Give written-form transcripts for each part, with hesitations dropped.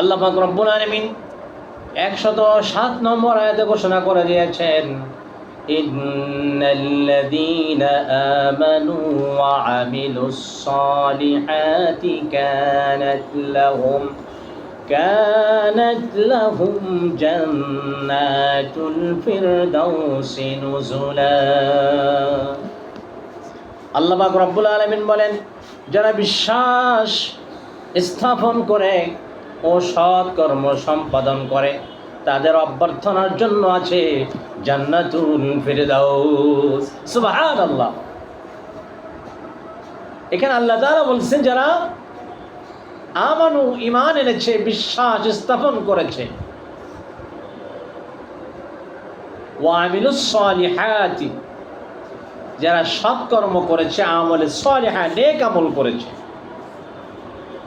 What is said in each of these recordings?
আল্লাহ পাক রব্বুল আলামিন 107 নম্বর আয়াতে ঘোষণা করে দিয়েছেন, ইন্নাল্লাযীনা আমানু ওয়া আমিলুস সালিহাতি কানাত লাহুম জান্নাতুল ফিরদাউসি নুজুলা। আল্লাহ পাক রব্বুল আলামিন বলেন, যারা বিশ্বাস স্থাপন করে ও সৎ কর্ম সম্পাদন করে তাদের অভ্যর্থনার জন্য আছে জান্নাতুল ফিরদাউস। সুবহানাল্লাহ। এখানে আল্লাহ তাআলা বলছেন যারা আমানু ঈমান এনেছে, বিশ্বাস স্থাপন করেছে, ওয়া আমিলুস সালিহাতি যারা সৎ কর্ম করেছে, আমলে সালিহা নেক আমল করেছে,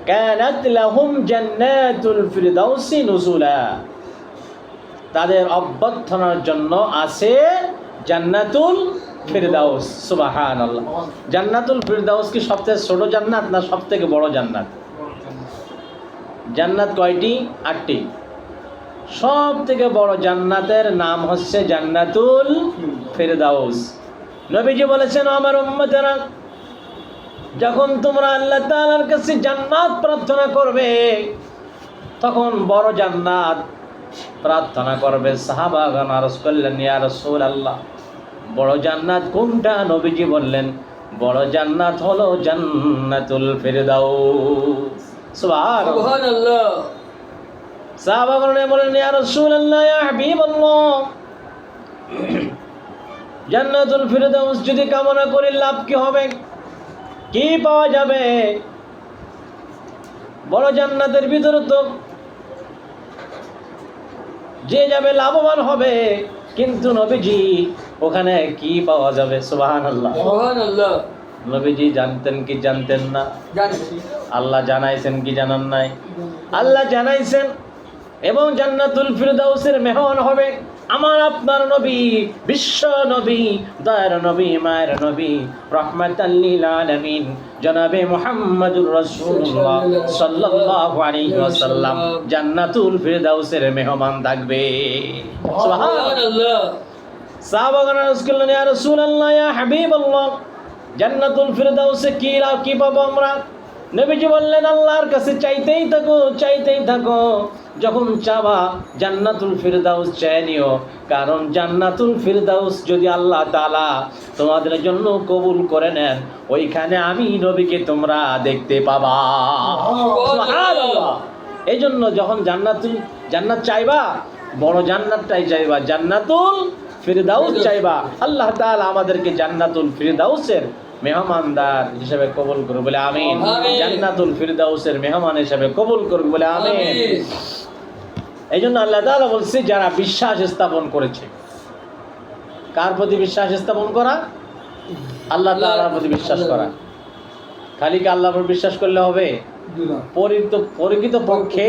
কানাত লাহুম জান্নাতুল ফিরদাউসি নুজুলা তাদের অভ্যর্থনার জন্য আছে জান্নাতুল ফিরদাউস। সুবহানাল্লাহ। জান্নাতুল ফিরদাউস কি সবথেকে ছোট জান্নাত না সবথেকে বড় জান্নাত? জান্নাত কয়টি? 8টি। সব থেকে বড় জান্নাতের নাম হচ্ছে জান্নাতুল ফিরদাউস। নবীজি বলেছেন, আমার উম্মতেরা, যখন তোমরা আল্লাহ তাআলার কাছে জান্নাত প্রার্থনা করবে তখন বড় জান্নাত প্রার্থনা করবে। সাহাবাগণ আরজ করলেন, ইয়া রাসূলুল্লাহ, বড় জান্নাত কোনটা? নবীজি বললেন, বড় জান্নাত হলো জান্নাতুল ফিরদাউস। সুবহানাল্লাহ। সাহাবাগণ বললেন, ইয়া রাসূলুল্লাহ, ইয়া হাবিবাল্লাহ, জান্নাতুল ফিরদাউস যদি কামনা করি লাভ কি হবে, কি পাওয়া যাবে? বড় জান্নাতের ভিতরে তো যে যাবে লাভবান হবে, কিন্তু নবীজি ওখানে কি পাওয়া যাবে? সুবহানাল্লাহ। সুবহানাল্লাহ। নবীজি জানতেন কি জানতেন না? জানতেন। আল্লাহ জানাইছেন কি জানান নাই? আল্লাহ জানাইছেন। এবং জান্নাতুল ফিরদাউসের মেহমান হবে আমার আপনার নবী, বিশ্ব নবী, দয়ার নবী, মায়ের নবী, রাহমাতাল লিল আলামিন জনাবে মুহাম্মদুর রাসূলুল্লাহ সাল্লাল্লাহু আলাইহি ওয়াসাল্লাম জান্নাতুল ফিরদাউসের মেহমান থাকবে। সুবহানাল্লাহ। সাহাবাগণ রাসূলুল্লাহ, ইয়া রাসূলুল্লাহ, ইয়া হাবিবাল্লাহ, জান্নাতুল ফিরদাউসে কি পাবো আমরা? নবীজি বললেন, আল্লাহর কাছে চাইতেই থাকো, চাইতেই থাকো। যখন চাবা জান্নাতুল ফিরদাউস চাই নিও, কারণ জান্নাতুল ফিরদাউস যদি আল্লাহ তাআলা তোমাদের জন্য কবুল করে নেন, ওইখানে আমি নবীকে তোমরা দেখতে পাবা। সুবহানাল্লাহ। এই জন্য যখন জান্নাত চাইবা, বড় জান্নাতটাই চাইবা, জান্নাতুল ফিরদাউস চাইবা। আল্লাহ তাআলা আমাদেরকে জান্নাতুল ফিরদাউসের মেহমানদার হিসেবে কবুল করুন বলে আমিন। জান্নাতুল ফিরদাউসের মেহমান হিসেবে কবুল করুন বলে আমিন। এই জন্য আল্লাহ তাআলা বলছে যারা বিশ্বাস স্থাপন করেছে। কার প্রতি বিশ্বাস স্থাপন করা? আল্লাহ তাআলার প্রতি বিশ্বাস করা। খালি কি আল্লাহর উপর বিশ্বাস করলে হবে? পরিকৃত পক্ষে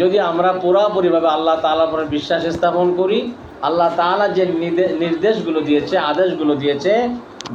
যদি আমরা পুরোপুরিভাবে আল্লাহ তাআলার উপর বিশ্বাস স্থাপন করি, আল্লাহ তাআলা যে নির্দেশগুলো দিয়েছে, আদেশগুলো দিয়েছে,